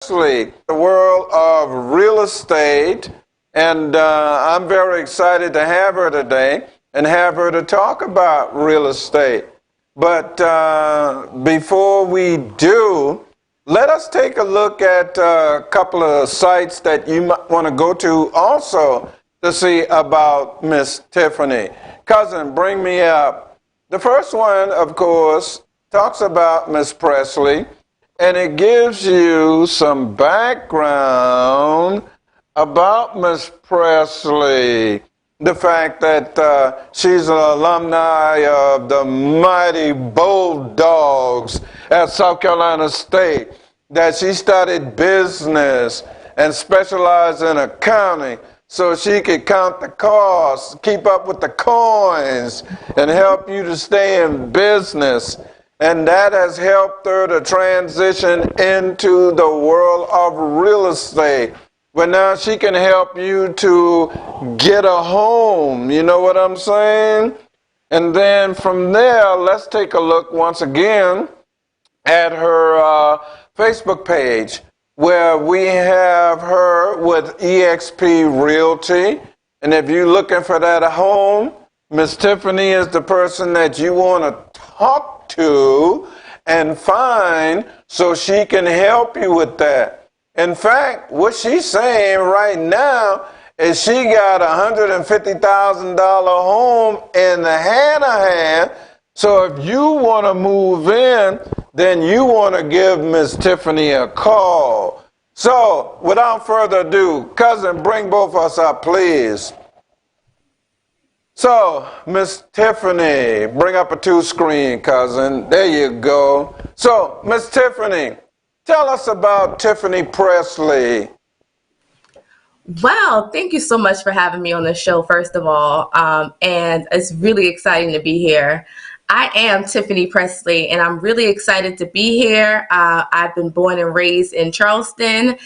The world of real estate, and I'm very excited to have her today and have her to talk about real estate. But before we do, let us take a look at a couple of sites that you might want to go to also to see about Miss Tiffany. Cousin, bring me up. The first one, of course, talks about Miss Presley, and it gives you some background about Miss Presley. The fact that she's an alumni of the mighty Bulldogs at South Carolina State, that she studied business and specialized in accounting so she could count the costs, keep up with the coins, and help you to stay in business. And that has helped her to transition into the world of real estate, where now she can help you to get a home. You know what I'm saying? And then from there, let's take a look once again at her Facebook page, where we have her with eXp Realty. And if you're looking for that home, Miss Tiffany is the person that you want to talk to and find so she can help you with that. In fact, what she's saying right now is she got a $150,000 home in the hand. So if you want to move in, then you want to give Miss Tiffany a call. So without further ado, cousin, bring both of us up, please. So, Miss Tiffany, bring up a two-screen, cousin. There you go. So, Miss Tiffany, tell us about Tiffany Presley. Wow, thank you so much for having me on the show, first of all. And it's really exciting to be here. I am Tiffany Presley, and I'm really excited to be here. I've been born and raised in Charleston,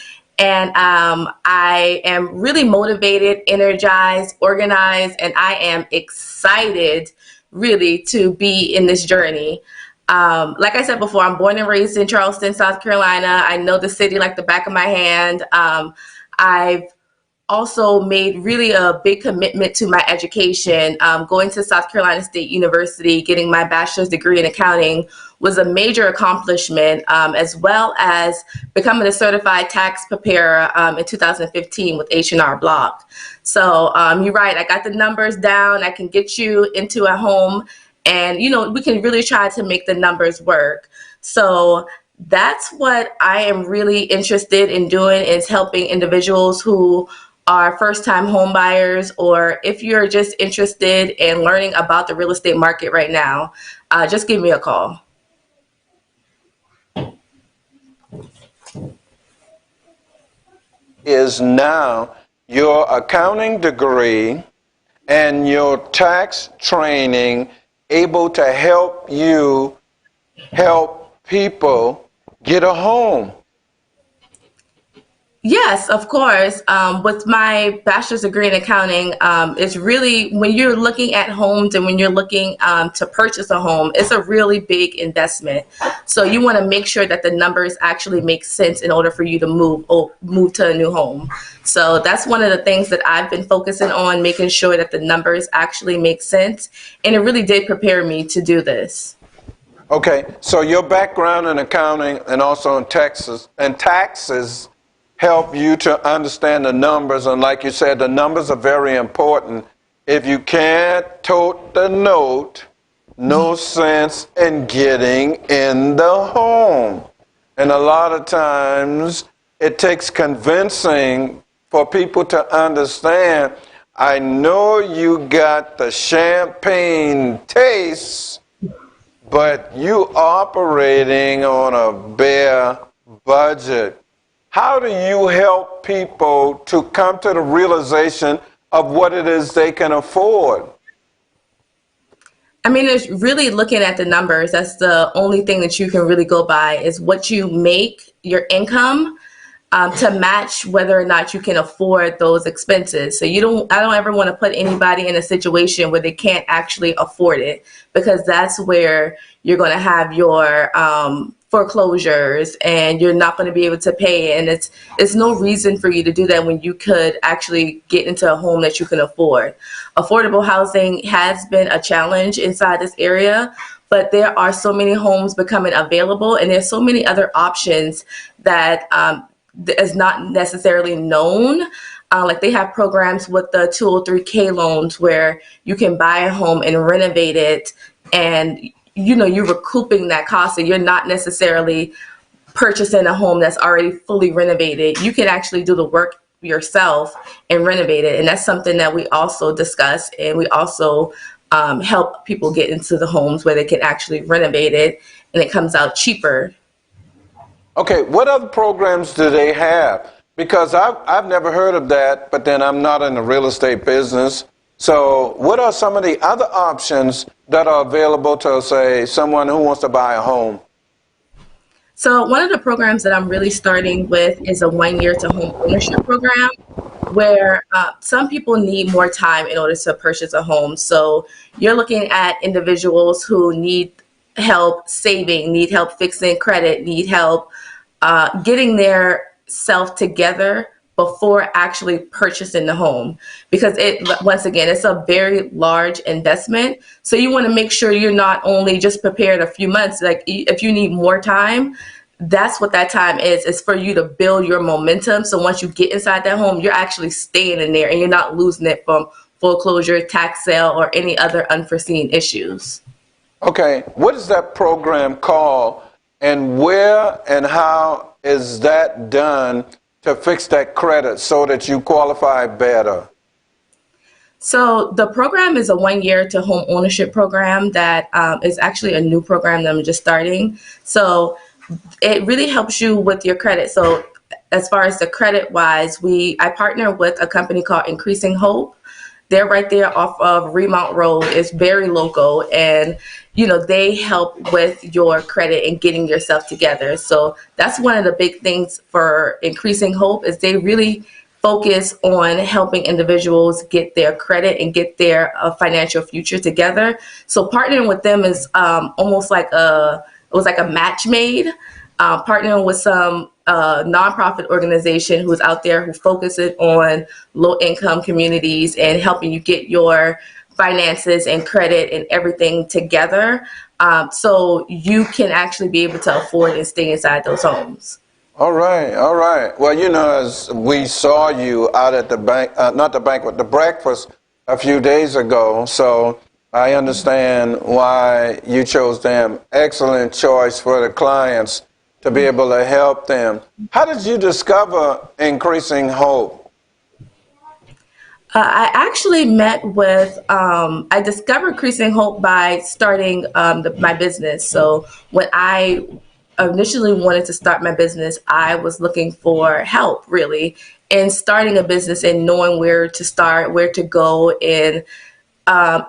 and I am really motivated, energized, organized, and I am excited really to be in this journey. Like I said before, I'm born and raised in Charleston, South Carolina. I know the city like the back of my hand. I've also made really a big commitment to my education. Going to South Carolina State University, getting my bachelor's degree in accounting was a major accomplishment, as well as becoming a certified tax preparer in 2015 with H&R Block. So you're right, I got the numbers down. I can get you into a home, and you know, we can really try to make the numbers work. So that's what I am really interested in doing, is helping individuals who are first-time home buyers, or if you're just interested in learning about the real estate market right now, just give me a call. Is now your accounting degree and your tax training able to help you help people get a home? Yes, of course. With my bachelor's degree in accounting, it's really, when you're looking at homes and when you're looking to purchase a home, it's a really big investment. So you want to make sure that the numbers actually make sense in order for you to move to a new home. So that's one of the things that I've been focusing on, making sure that the numbers actually make sense. And it really did prepare me to do this. Okay, so your background in accounting and also in taxes help you to understand the numbers, and like you said, the numbers are very important. If you can't tote the note, no sense in getting in the home. And a lot of times it takes convincing for people to understand, I know you got the champagne taste, but you operating on a bare budget. How do you help people to come to the realization of what it is they can afford? I mean, it's really looking at the numbers. That's the only thing that you can really go by, is what you make, your income, to match whether or not you can afford those expenses. So I don't ever want to put anybody in a situation where they can't actually afford it, because that's where you're going to have your foreclosures and you're not going to be able to pay. And it's no reason for you to do that when you could actually get into a home that you can afford. Affordable housing has been a challenge inside this area, but there are so many homes becoming available, and there's so many other options that is not necessarily known. Like they have programs with the 203K loans where you can buy a home and renovate it, and you're recouping that cost, so you're not necessarily purchasing a home that's already fully renovated. You can actually do the work yourself and renovate it, and that's something that we also discuss, and we also help people get into the homes where they can actually renovate it, and it comes out cheaper. Okay, what other programs do they have? Because I've never heard of that, but then I'm not in the real estate business. So what are some of the other options that are available to, say, someone who wants to buy a home? So one of the programs that I'm really starting with is a 1 year to home ownership program, where some people need more time in order to purchase a home. So you're looking at individuals who need help saving, need help fixing credit, need help getting their self together before actually purchasing the home, because once again, it's a very large investment. So you want to make sure you're not only just prepared a few months. Like if you need more time, that's what that time is for you to build your momentum. So once you get inside that home, you're actually staying in there and you're not losing it from foreclosure, tax sale, or any other unforeseen issues. Okay, what is that program called, and where and how is that done to fix that credit so that you qualify better? So the program is a 1 year to home ownership program that is actually a new program that I'm just starting. So it really helps you with your credit. So as far as the credit wise, I partner with a company called Increasing Hope. They're right there off of Remount Road. It's very local, and they help with your credit and getting yourself together. So that's one of the big things for Increasing Hope, is they really focus on helping individuals get their credit and get their financial future together. So partnering with them is almost like it was like a match made. Partnering with some nonprofit organization who's out there who focuses on low-income communities and helping you get your finances and credit and everything together, so you can actually be able to afford and stay inside those homes. All right, all right. Well, as we saw you out at the bank, not the banquet, the breakfast a few days ago, so I understand why you chose them. Excellent choice for the clients to be able to help them. How did you discover Increasing Hope? I actually met with, I discovered Increasing Hope by starting my business. So when I initially wanted to start my business, I was looking for help really in starting a business and knowing where to start, where to go. And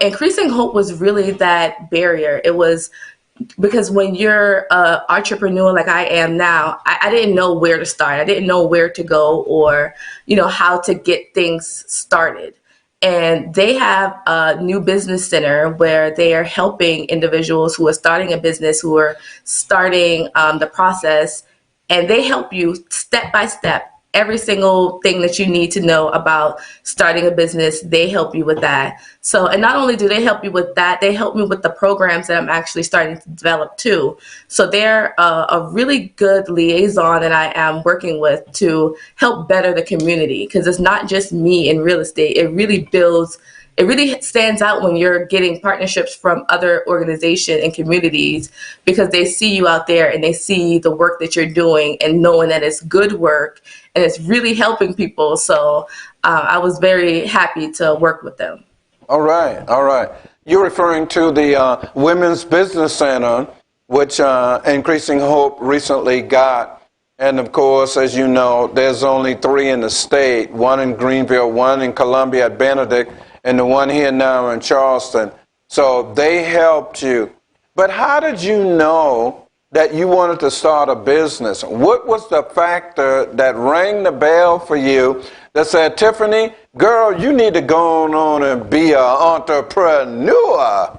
Increasing Hope was really that barrier. It was because when you're an entrepreneur like I am now, I didn't know where to start. I didn't know where to go, or how to get things started. And they have a new business center where they are helping individuals who are starting a business, who are starting the process, and they help you step by step. Every single thing that you need to know about starting a business, they help you with that. So, and not only do they help you with that, they help me with the programs that I'm actually starting to develop too. So they're a really good liaison that I am working with to help better the community, because it's not just me in real estate. It really stands out when you're getting partnerships from other organizations and communities, because they see you out there and they see the work that you're doing and knowing that it's good work and it's really helping people. So I was very happy to work with them. All right, all right. You're referring to the Women's Business Center, which Increasing Hope recently got. And of course, as you know, there's only 3 in the state, one in Greenville, one in Columbia at Benedict, and the one here now in Charleston. So they helped you. But how did you know that you wanted to start a business? What was the factor that rang the bell for you that said, Tiffany, girl, you need to go on and be an entrepreneur?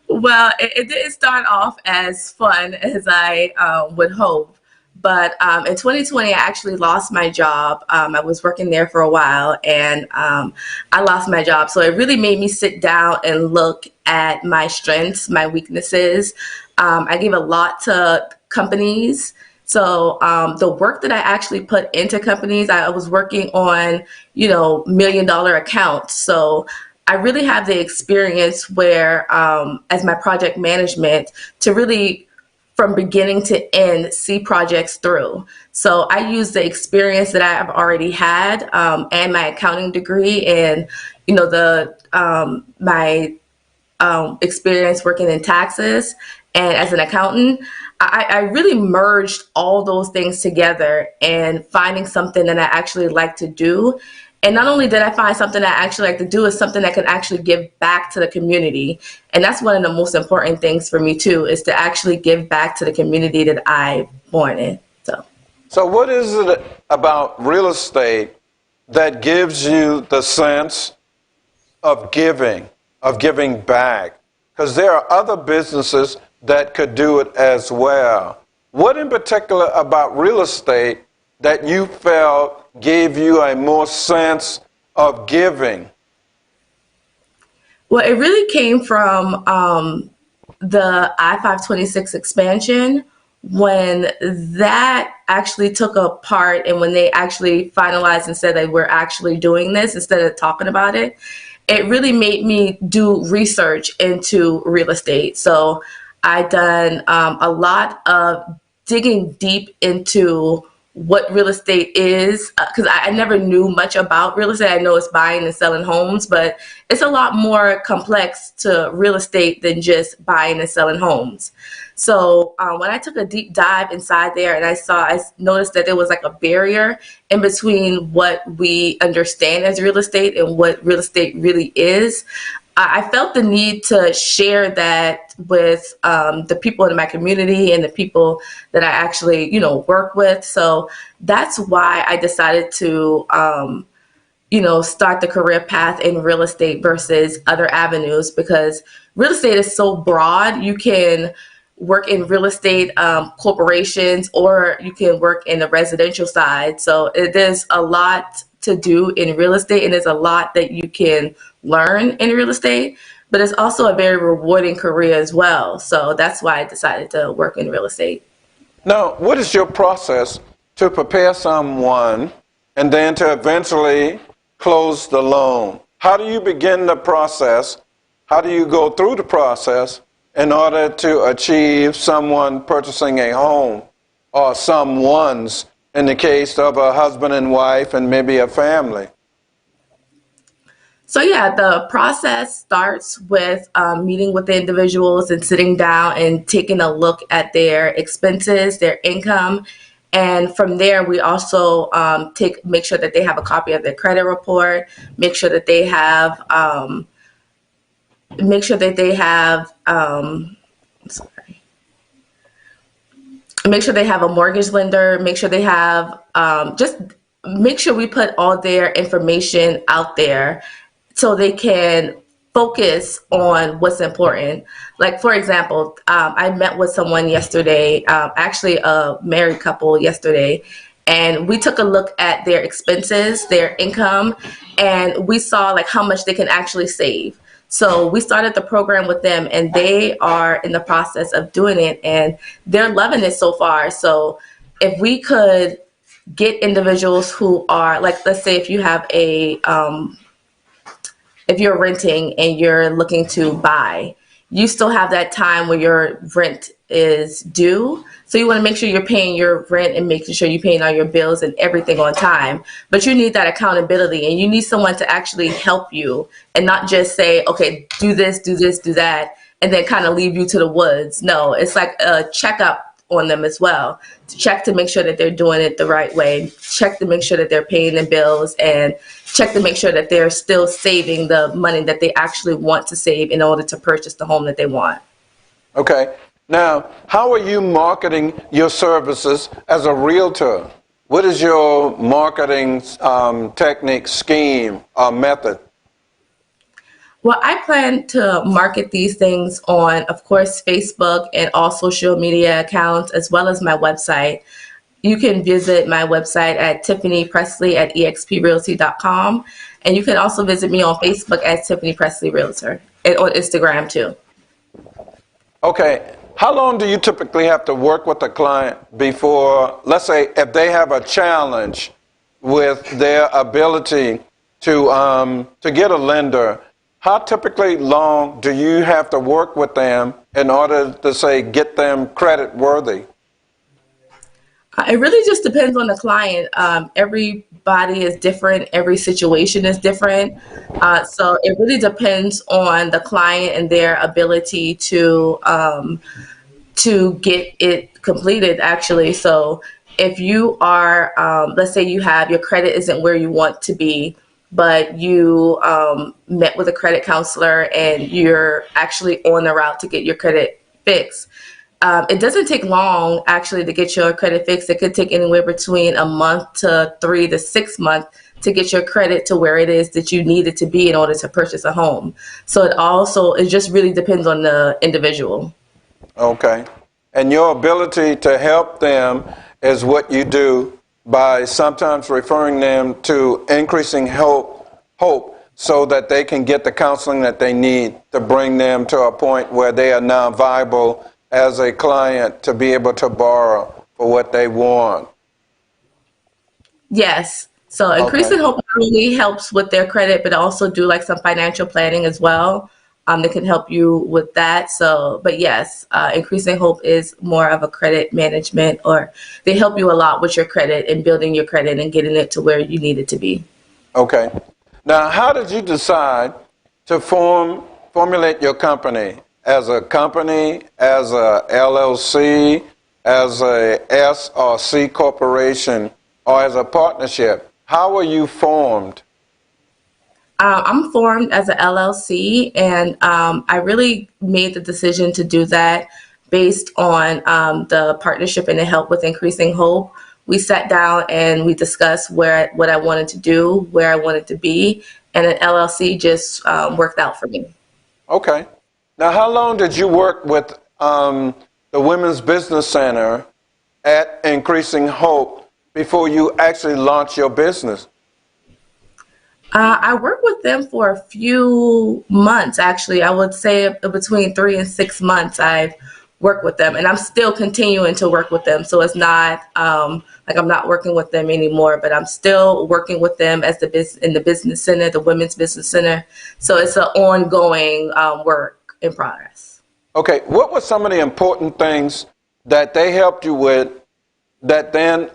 Well, it didn't start off as fun as I would hope. But in 2020, I actually lost my job. I was working there for a while and I lost my job. So it really made me sit down and look at my strengths, my weaknesses. I gave a lot to companies. So the work that I actually put into companies, I was working on, $1 million accounts. So I really have the experience where, as my project management, to really from beginning to end see projects through. So I use the experience that I've already had and my accounting degree and the my experience working in taxes and as an accountant. I really merged all those things together and finding something that I actually like to do. And not only did I find something that I actually like to do, is something that can actually give back to the community. And that's one of the most important things for me too, is to actually give back to the community that I born in. So what is it about real estate that gives you the sense of giving back? Because there are other businesses that could do it as well. What in particular about real estate that you felt gave you a more sense of giving? Well, it really came from the I-526 expansion when that actually took a part and when they actually finalized and said that we're actually doing this instead of talking about it, it really made me do research into real estate. So I done a lot of digging deep into what real estate is because I never knew much about real estate. I know it's buying and selling homes, but it's a lot more complex to real estate than just buying and selling homes. So when I took a deep dive inside there and I noticed that there was like a barrier in between what we understand as real estate and what real estate really is. I felt the need to share that with the people in my community and the people that I actually, work with. So that's why I decided to, start the career path in real estate versus other avenues, because real estate is so broad. You can work in real estate corporations, or you can work in the residential side. So there's a lot to do in real estate, and there's a lot that you can learn in real estate, but it's also a very rewarding career as well. So that's why I decided to work in real estate. Now, what is your process to prepare someone and then to eventually close the loan? How do you begin the process? How do you go through the process in order to achieve someone purchasing a home, or someone's, in the case of a husband and wife and maybe a family? So yeah, the process starts with meeting with the individuals and sitting down and taking a look at their expenses, their income, and from there we also make sure that they have a copy of their credit report, make sure that they have sorry, make sure they have a mortgage lender, make sure they have just make sure we put all their information out there so they can focus on what's important. Like, for example, I met with someone yesterday, actually a married couple yesterday, and we took a look at their expenses, their income, and we saw like how much they can actually save. So we started the program with them, and they are in the process of doing it, and they're loving it so far. So if we could get individuals who are like, let's say if you have if you're renting and you're looking to buy, you still have that time where your rent is due. So you want to make sure you're paying your rent and making sure you're paying all your bills and everything on time. But you need that accountability, and you need someone to actually help you and not just say, okay, do this, do this, do that, and then kind of leave you to the woods. No, it's like a checkup on them as well, to check to make sure that they're doing it the right way, check to make sure that they're paying the bills, and check to make sure that they're still saving the money that they actually want to save in order to purchase the home that they want. Okay. Now, how are you marketing your services as a realtor? What is your marketing technique, scheme, or method? Well, I plan to market these things on, of course, Facebook and all social media accounts, as well as my website. You can visit my website at Tiffany Presley at exprealty.com. And you can also visit me on Facebook at Tiffany Presley Realtor and on Instagram too. Okay. How long do you typically have to work with a client before, let's say, if they have a challenge with their ability to get a lender, how typically long do you have to work with them in order to, say, get them credit worthy? It really just depends on the client. Everybody is different. Every situation is different. So it really depends on the client and their ability to get it completed, actually. So if you are, let's say you have your credit isn't where you want to be, but you met with a credit counselor and you're actually on the route to get your credit fixed. It doesn't take long actually to get your credit fixed. It could take anywhere between a month to 3 to 6 months to get your credit to where it is that you need it to be in order to purchase a home. So it just really depends on the individual. Okay. And your ability to help them is what you do by sometimes referring them to increasing hope so that they can get the counseling that they need to bring them to a point where they are now viable as a client to be able to borrow for what they want. Yes. So increasing hope really helps with their credit, but also do like some financial planning as well. That can help you with that. So, but yes, increasing hope is more of a credit management, or they help you a lot with your credit and building your credit and getting it to where you need it to be. Okay. Now, how did you decide to formulate your company? As a company, as a LLC, as a S or C corporation, or as a partnership? How were you formed? I'm formed as a LLC, and I really made the decision to do that based on the partnership and the help with increasing hope. We sat down and we discussed what I wanted to do, where I wanted to be, and an LLC just worked out for me. Okay. Now, how long did you work with the Women's Business Center at Increasing Hope before you actually launched your business? I worked with them for a few months, actually. I would say between 3 and 6 months I've worked with them, and I'm still continuing to work with them. So it's not like I'm not working with them anymore, but I'm still working with them as in the business center, the Women's Business Center. So it's an ongoing work in progress. Okay, what were some of the important things that they helped you with that then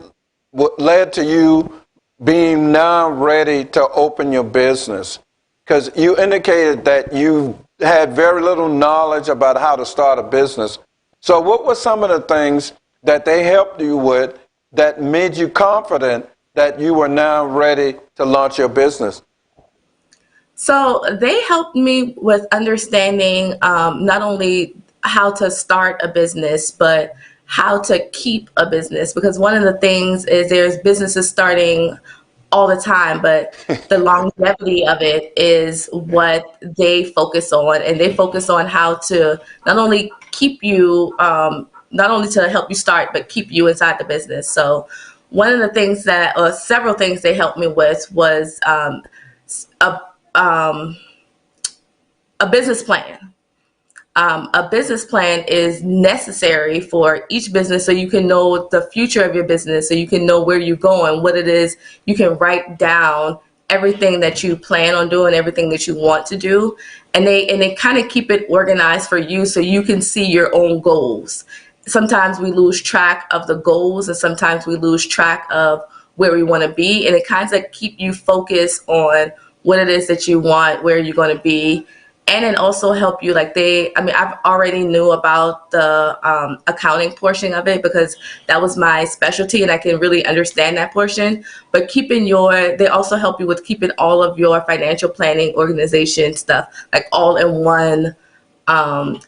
led to you being now ready to open your business? Because you indicated that you had very little knowledge about how to start a business. So what were some of the things that they helped you with that made you confident that you were now ready to launch your business? So they helped me with understanding not only how to start a business, but how to keep a business. Because one of the things is there's businesses starting all the time, but the longevity of it is what they focus on. And they focus on how to not only keep you, not only to help you start, but keep you inside the business. So one of the things or several things they helped me with was a um, a business plan. A business plan is necessary for each business so you can know the future of your business, so you can know where you're going, what it is. You can write down everything that you plan on doing, everything that you want to do, and they kind of keep it organized for you so you can see your own goals. Sometimes we lose track of the goals, and sometimes we lose track of where we want to be, and it kind of keep you focused on what it is that you want, where you're going to be, and then also help you. I've already knew about the accounting portion of it because that was my specialty and I can really understand that portion. But they also help you with keeping all of your financial planning, organization stuff, like all in one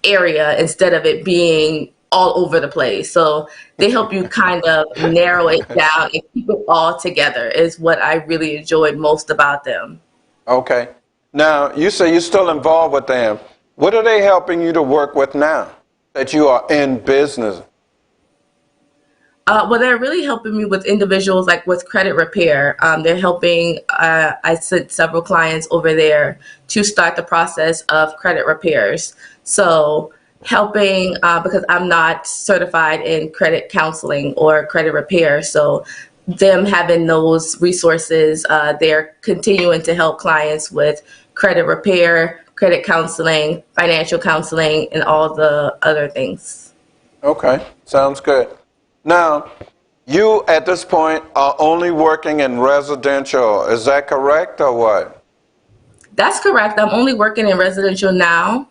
area instead of it being all over the place. So they help you kind of narrow it down and keep it all together is what I really enjoyed most about them. Okay. Now, you say you're still involved with them. What are they helping you to work with now that you are in business? Well, they're really helping me with individuals, like with credit repair. They're helping, I sent several clients over there to start the process of credit repairs. So helping, because I'm not certified in credit counseling or credit repair. So them having those resources, they're continuing to help clients with credit repair, credit counseling, financial counseling, and all the other things. Okay, sounds good. Now, you at this point are only working in residential. Is that correct or what? That's correct. I'm only working in residential now.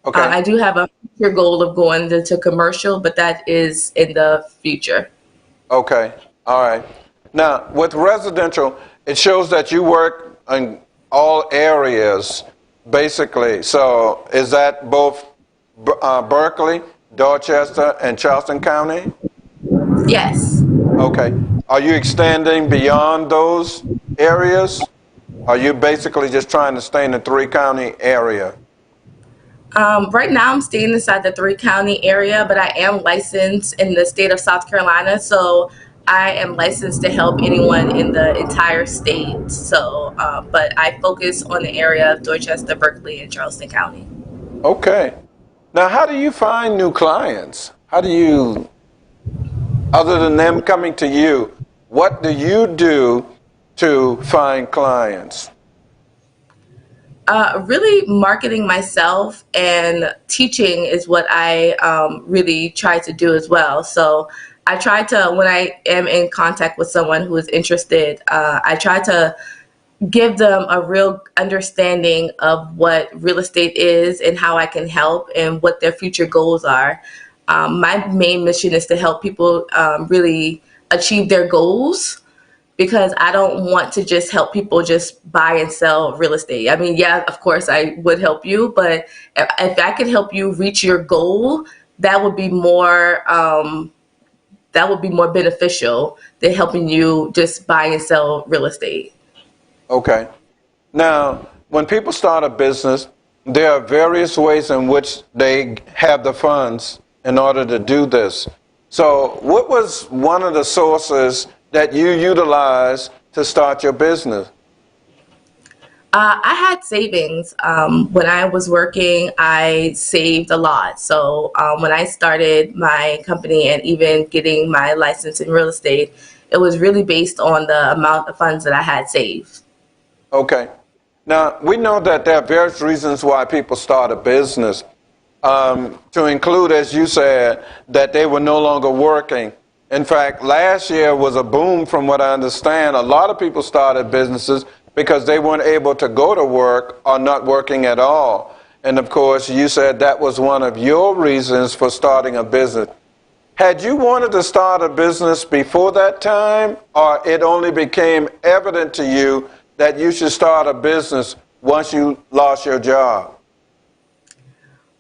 Okay, I do have a future goal of going into commercial, but that is in the future. okay, all right. Now, with residential, it shows that you work in all areas, basically. So, is that both Berkeley, Dorchester, and Charleston County? Yes. Okay. Are you extending beyond those areas? Are you basically just trying to stay in the three-county area? Right now, I'm staying inside the three county area, but I am licensed in the state of South Carolina. So I am licensed to help anyone in the entire state. So, but I focus on the area of Dorchester, Berkeley, and Charleston County. Okay. Now, how do you find new clients? How do you, other than them coming to you, what do you do to find clients? Really marketing myself and teaching is what I really try to do as well. So I try to, when I am in contact with someone who is interested, I try to give them a real understanding of what real estate is and how I can help and what their future goals are. My main mission is to help people really achieve their goals, because I don't want to just help people just buy and sell real estate. I mean, yeah, of course I would help you, but if I could help you reach your goal, that would be more beneficial than helping you just buy and sell real estate. Okay. Now, when people start a business, there are various ways in which they have the funds in order to do this. So, what was one of the sources that you utilized to start your business? I had savings. When I was working, I saved a lot. So when I started my company and even getting my license in real estate, it was really based on the amount of funds that I had saved. Okay. Now, we know that there are various reasons why people start a business, to include, as you said, that they were no longer working. In fact, last year was a boom from what I understand. A lot of people started businesses because they weren't able to go to work or not working at all. And of course, you said that was one of your reasons for starting a business. Had you wanted to start a business before that time, or it only became evident to you that you should start a business once you lost your job?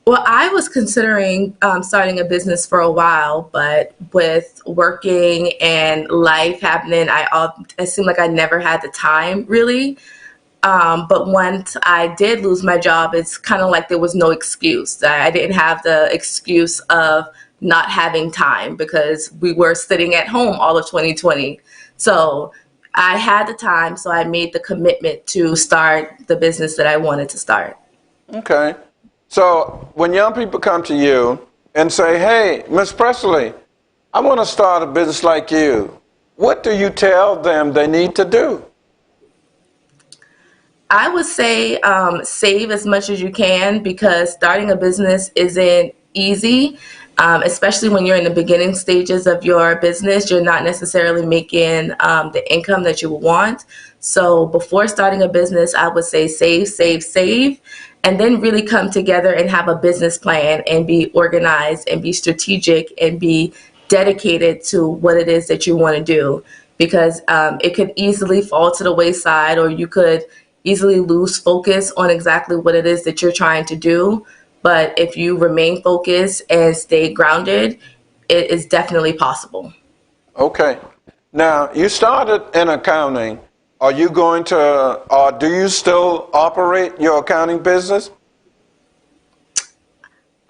Well, I was considering starting a business for a while, but with working and life happening, it seemed like I never had the time really. But once I did lose my job, it's kind of like there was no excuse. I didn't have the excuse of not having time because we were sitting at home all of 2020. So I had the time, so I made the commitment to start the business that I wanted to start. Okay. So when young people come to you and say, hey, Miss Presley, I want to start a business like you, what do you tell them they need to do? I would say save as much as you can, because starting a business isn't easy, especially when you're in the beginning stages of your business. You're not necessarily making the income that you would want. So before starting a business, I would say save, save, save, and then really come together and have a business plan and be organized and be strategic and be dedicated to what it is that you want to do, because it could easily fall to the wayside, or you could easily lose focus on exactly what it is that you're trying to do. But if you remain focused and stay grounded, it is definitely possible. Okay. Now, you started in accounting. Are you going to, or do you still operate your accounting business?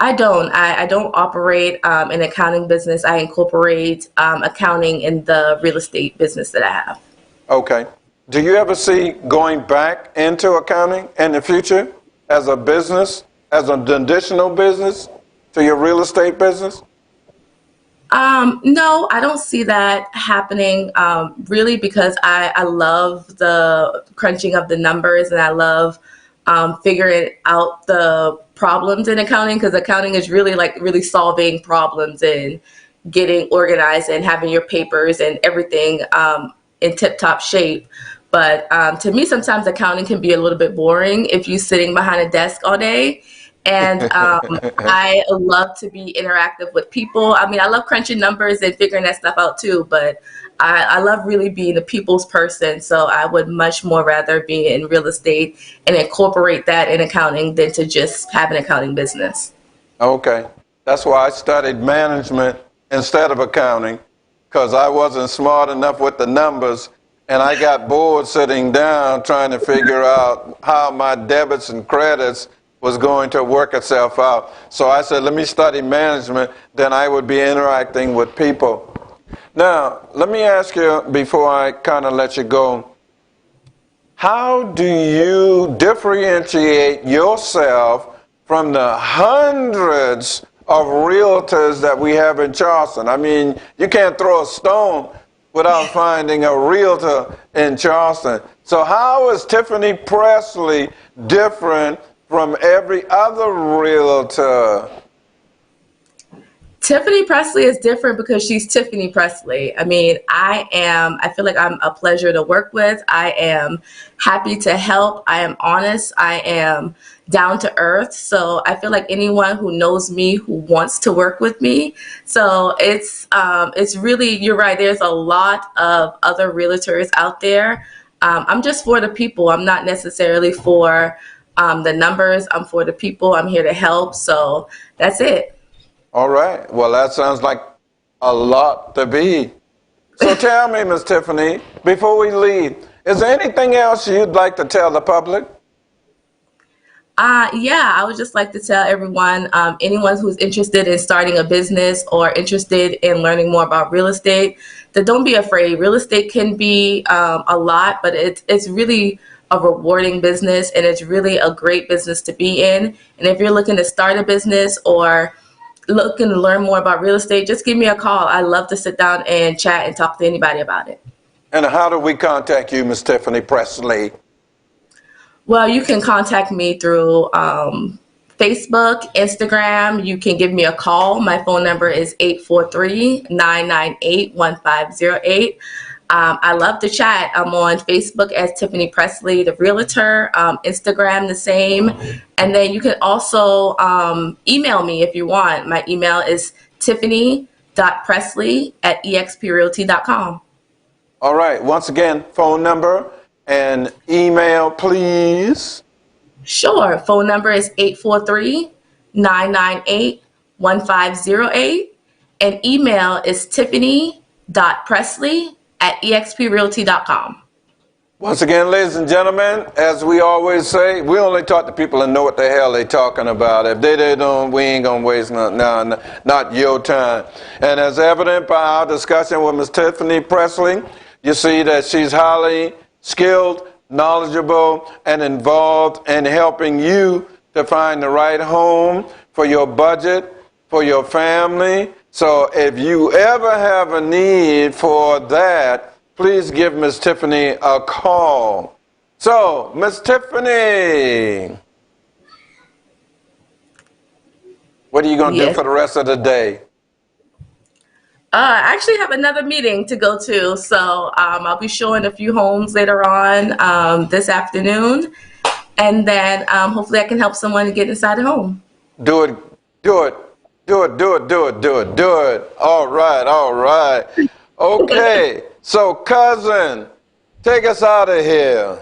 I don't. I don't operate an accounting business. I incorporate accounting in the real estate business that I have. Okay. Do you ever see going back into accounting in the future as a business, as an additional business to your real estate business? No, I don't see that happening really because I love the crunching of the numbers and I love figuring out the problems in accounting because accounting is really like really solving problems and getting organized and having your papers and everything in tip-top shape. But to me, sometimes accounting can be a little bit boring if you're sitting behind a desk all day. And I love to be interactive with people. I mean, I love crunching numbers and figuring that stuff out too, but I love really being a people's person. So I would much more rather be in real estate and incorporate that in accounting than to just have an accounting business. Okay. That's why I studied management instead of accounting, because I wasn't smart enough with the numbers, and I got bored sitting down trying to figure out how my debits and credits was going to work itself out. So I said, let me study management, then I would be interacting with people. Now, let me ask you, before I kind of let you go, how do you differentiate yourself from the hundreds of realtors that we have in Charleston? I mean, you can't throw a stone without finding a realtor in Charleston. So how is Tiffany Presley different from every other realtor? Tiffany Presley is different because she's Tiffany Presley. I mean, I feel like I'm a pleasure to work with. I am happy to help. I am honest. I am down to earth. So I feel like anyone who knows me, who wants to work with me. So it's really, you're right. There's a lot of other realtors out there. I'm just for the people. I'm not necessarily for the numbers. I'm for the people. I'm here to help. So that's it. All right. Well, that sounds like a lot to be. So tell me, Miss Tiffany, before we leave, is there anything else you'd like to tell the public? Yeah, I would just like to tell everyone, anyone who's interested in starting a business or interested in learning more about real estate, that don't be afraid. Real estate can be a lot, but it's really a rewarding business and it's really a great business to be in. And if you're looking to start a business or looking to learn more about real estate, just give me a call. I love to sit down and chat and talk to anybody about it. And how do we contact you, Miss Tiffany Presley? Well, you can contact me through Facebook, Instagram. You can give me a call. My phone number is 843-998-1508. I love to chat. I'm on Facebook as Tiffany Presley, the realtor, Instagram the same. And then you can also email me if you want. My email is tiffany.presley@exprealty.com. All right. Once again, phone number and email, please. Sure. Phone number is 843-998-1508. And email is tiffany.presley@exprealty.com. Once again, ladies and gentlemen, as we always say, we only talk to people that know what the hell they're talking about. If they don't, we ain't going to waste not your time. And as evident by our discussion with Ms. Tiffany Presley, you see that she's highly skilled, knowledgeable, and involved in helping you to find the right home for your budget, for your family. So if you ever have a need for that, please give Miss Tiffany a call. So, Miss Tiffany, what are you going to do for the rest of the day? I actually have another meeting to go to, so I'll be showing a few homes later on this afternoon, and then hopefully I can help someone to get inside a home. Do it, do it, do it, do it, do it, do it, do it. All right, all right. Okay, so cousin, take us out of here.